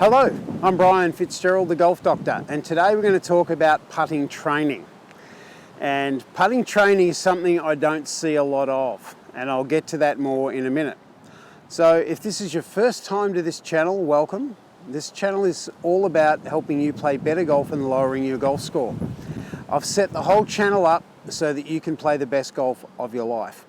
Hello, I'm Brian Fitzgerald, the Golf Doctor, and today we're going to talk about putting training. And putting training is something I don't see a lot of, and I'll get to that more in a minute. So if this is your first time to this channel, welcome. This channel is all about helping you play better golf and lowering your golf score. I've set the whole channel up so that you can play the best golf of your life.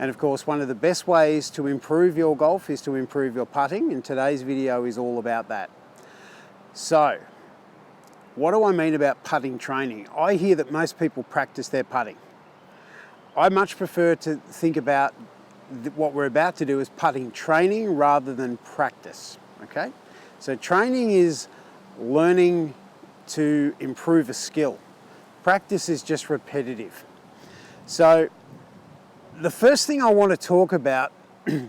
And of course, one of the best ways to improve your golf is to improve your putting, and today's video is all about that. So, what do I mean about putting training? I hear that most people practice their putting. I much prefer to think about what we're about to do as putting training rather than practice, okay? So training is learning to improve a skill. Practice is just repetitive. So, the first thing I want to talk about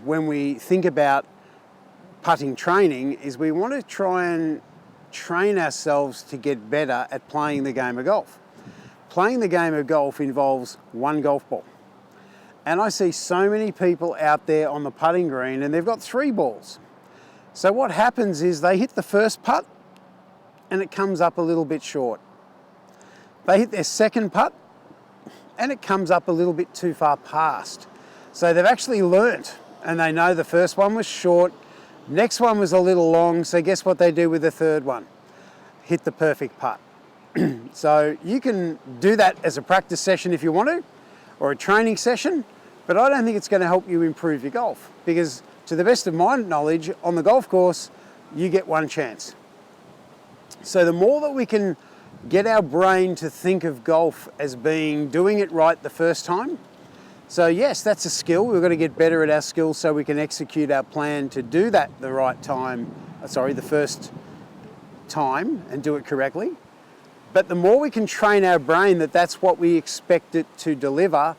when we think about putting training is we want to try and train ourselves to get better at playing the game of golf. Playing the game of golf involves one golf ball. And I see so many people out there on the putting green and they've got 3 balls. So what happens is they hit the first putt and it comes up a little bit short. They hit their second putt and it comes up a little bit too far past. So they've actually learnt and they know the first one was short, next one was a little long, so guess what they do with the third one? Hit the perfect putt. So you can do that as a practice session if you want to, or a training session, but I don't think it's going to help you improve your golf because to the best of my knowledge, on the golf course, you get one chance. So the more that we can get our brain to think of golf as being doing it right the first time. So yes, that's a skill. We've got to get better at our skills so we can execute our plan to do that the first time and do it correctly. But the more we can train our brain that that's what we expect it to deliver,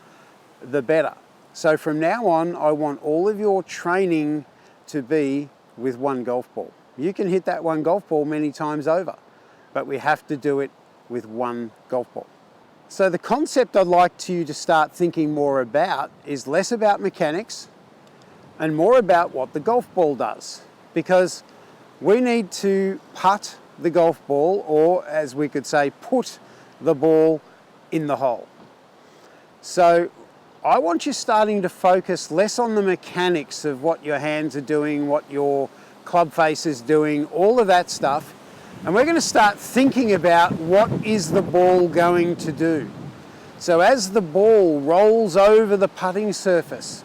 the better. So from now on, I want all of your training to be with one golf ball. You can hit that one golf ball many times over, but we have to do it with one golf ball. So the concept I'd like you to start thinking more about is less about mechanics and more about what the golf ball does, because we need to putt the golf ball, or as we could say, put the ball in the hole. So I want you starting to focus less on the mechanics of what your hands are doing, what your club face is doing, all of that stuff. And we're going to start thinking about what is the ball going to do. So as the ball rolls over the putting surface,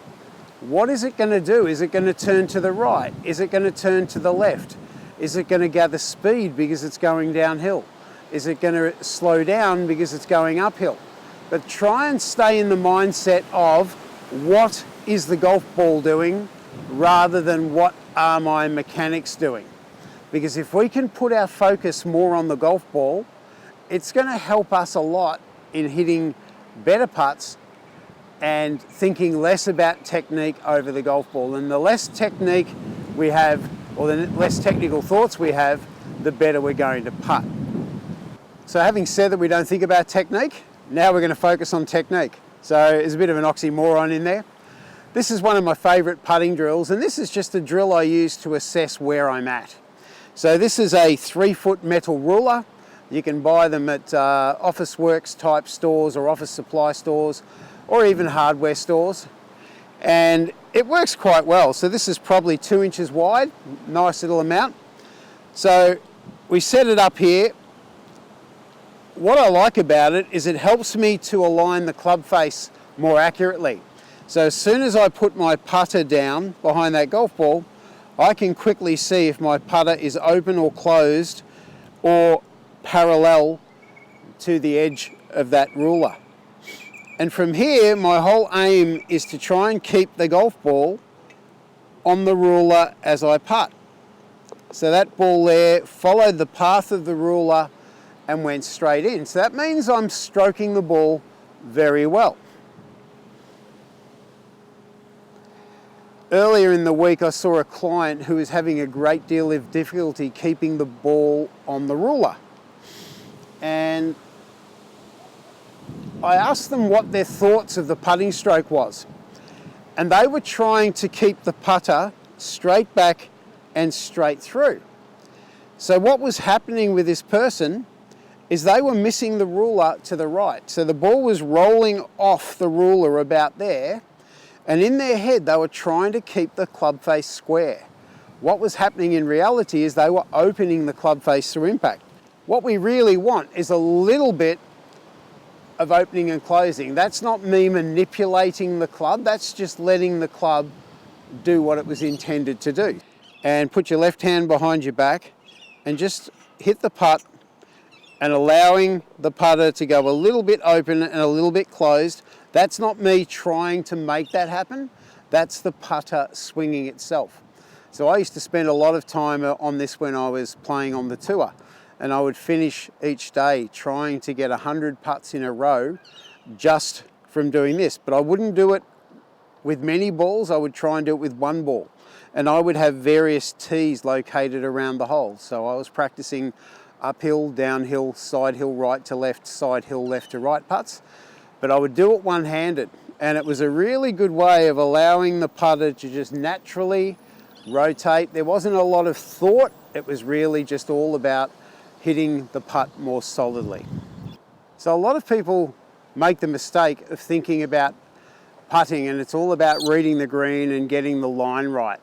what is it going to do? Is it going to turn to the right? Is it going to turn to the left? Is it going to gather speed because it's going downhill? Is it going to slow down because it's going uphill? But try and stay in the mindset of what is the golf ball doing rather than what are my mechanics doing. Because if we can put our focus more on the golf ball, it's going to help us a lot in hitting better putts and thinking less about technique over the golf ball. And the less technique we have, or the less technical thoughts we have, the better we're going to putt. So having said that we don't think about technique, now we're going to focus on technique. So there's a bit of an oxymoron in there. This is one of my favourite putting drills, and this is just a drill I use to assess where I'm at. So this is a 3-foot metal ruler. You can buy them at Office Works type stores or office supply stores or even hardware stores. And it works quite well. So this is probably 2 inches wide, nice little amount. So we set it up here. What I like about it is it helps me to align the club face more accurately. So as soon as I put my putter down behind that golf ball, I can quickly see if my putter is open or closed or parallel to the edge of that ruler. And from here, my whole aim is to try and keep the golf ball on the ruler as I putt. So that ball there followed the path of the ruler and went straight in. So that means I'm stroking the ball very well. Earlier in the week, I saw a client who was having a great deal of difficulty keeping the ball on the ruler. And I asked them what their thoughts of the putting stroke was. And they were trying to keep the putter straight back and straight through. So what was happening with this person is they were missing the ruler to the right. So the ball was rolling off the ruler about there, and in their head they were trying to keep the club face square. What was happening in reality is they were opening the club face through impact. What we really want is a little bit of opening and closing. That's not me manipulating the club, that's just letting the club do what it was intended to do. And put your left hand behind your back and just hit the putt, and allowing the putter to go a little bit open and a little bit closed. That's not me trying to make that happen, that's the putter swinging itself. So I used to spend a lot of time on this when I was playing on the tour, and I would finish each day trying to get 100 putts in a row just from doing this. But I wouldn't do it with many balls, I would try and do it with one ball. And I would have various tees located around the hole. So I was practicing uphill, downhill, side hill, right to left, side hill, left to right putts. But I would do it one-handed. And it was a really good way of allowing the putter to just naturally rotate. There wasn't a lot of thought. It was really just all about hitting the putt more solidly. So a lot of people make the mistake of thinking about putting and it's all about reading the green and getting the line right.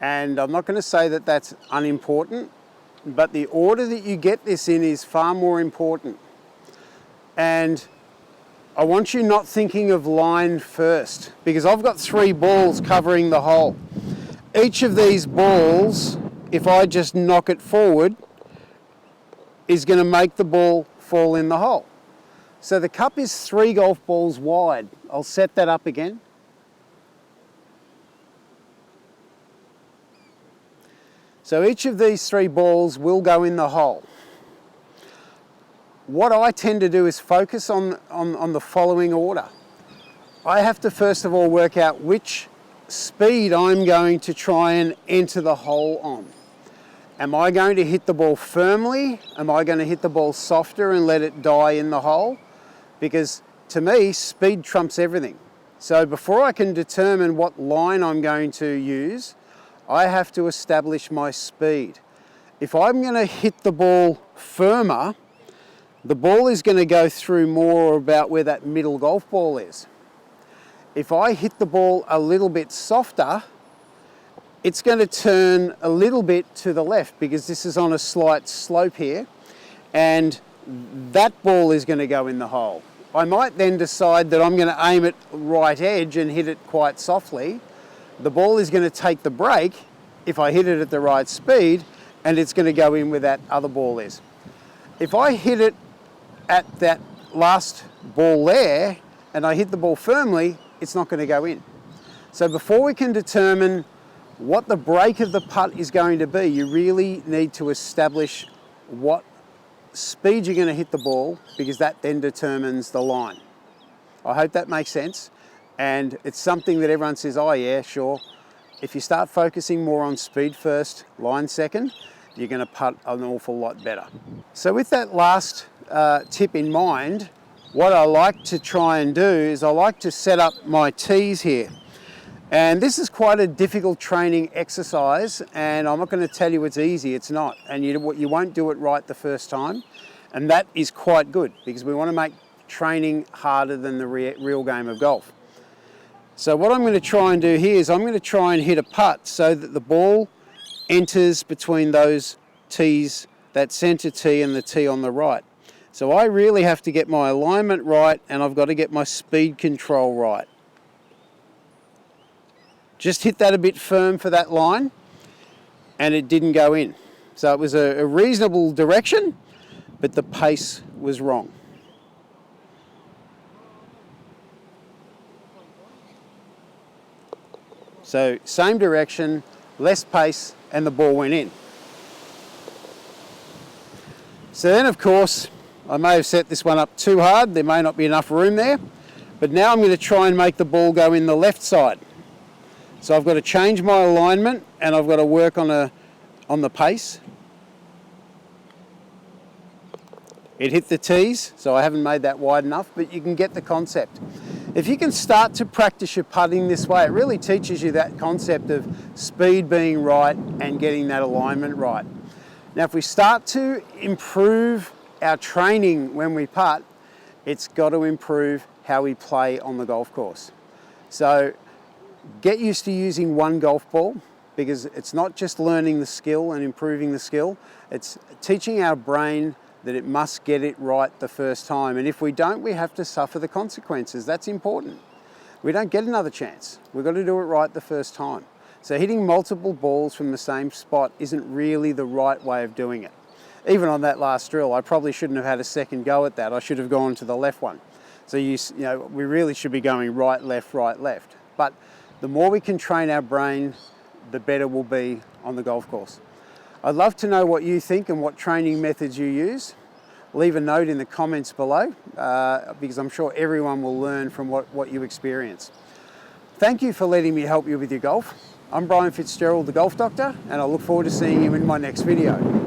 And I'm not going to say that that's unimportant, but the order that you get this in is far more important. And I want you not thinking of line first, because I've got 3 balls covering the hole. Each of these balls, if I just knock it forward, is going to make the ball fall in the hole. So the cup is 3 golf balls wide. I'll set that up again. So each of these 3 balls will go in the hole. What I tend to do is focus on the following order. I have to first of all work out which speed I'm going to try and enter the hole on. Am I going to hit the ball firmly? Am I going to hit the ball softer and let it die in the hole? Because to me, speed trumps everything. So before I can determine what line I'm going to use, I have to establish my speed. If I'm going to hit the ball firmer, the ball is going to go through more about where that middle golf ball is. If I hit the ball a little bit softer, it's going to turn a little bit to the left because this is on a slight slope here, and that ball is going to go in the hole. I might then decide that I'm going to aim at right edge and hit it quite softly. The ball is going to take the break if I hit it at the right speed, and it's going to go in where that other ball is. If I hit it at that last ball there and I hit the ball firmly, it's not going to go in. So before we can determine what the break of the putt is going to be, you really need to establish what speed you're going to hit the ball, because that then determines the line. I hope that makes sense. And it's something that everyone says, oh yeah, sure. If you start focusing more on speed first, line second, you're going to putt an awful lot better. So with that last tip in mind, what I like to try and do is I like to set up my tees here. And this is quite a difficult training exercise, and I'm not going to tell you it's easy, it's not. And you won't do it right the first time, and that is quite good because we want to make training harder than the real game of golf. So what I'm going to try and do here is I'm going to try and hit a putt so that the ball enters between those tees, that centre tee and the tee on the right. So I really have to get my alignment right, and I've got to get my speed control right. Just hit that a bit firm for that line, and it didn't go in. So it was a reasonable direction, but the pace was wrong. So same direction, less pace, and the ball went in. So then, of course, I may have set this one up too hard. There may not be enough room there. But now I'm going to try and make the ball go in the left side. So I've got to change my alignment, and I've got to work on the pace. It hit the tees, so I haven't made that wide enough, but you can get the concept. If you can start to practice your putting this way, it really teaches you that concept of speed being right and getting that alignment right. Now, if we start to improve our training when we putt, it's got to improve how we play on the golf course. So get used to using one golf ball, because it's not just learning the skill and improving the skill, it's teaching our brain that it must get it right the first time. And if we don't, we have to suffer the consequences. That's important. We don't get another chance. We've got to do it right the first time. So hitting multiple balls from the same spot isn't really the right way of doing it. Even on that last drill, I probably shouldn't have had a second go at that. I should have gone to the left one. So we really should be going right, left, right, left. But the more we can train our brain, the better we'll be on the golf course. I'd love to know what you think and what training methods you use. Leave a note in the comments below, because I'm sure everyone will learn from what you experience. Thank you for letting me help you with your golf. I'm Brian Fitzgerald, the Golf Doctor, and I look forward to seeing you in my next video.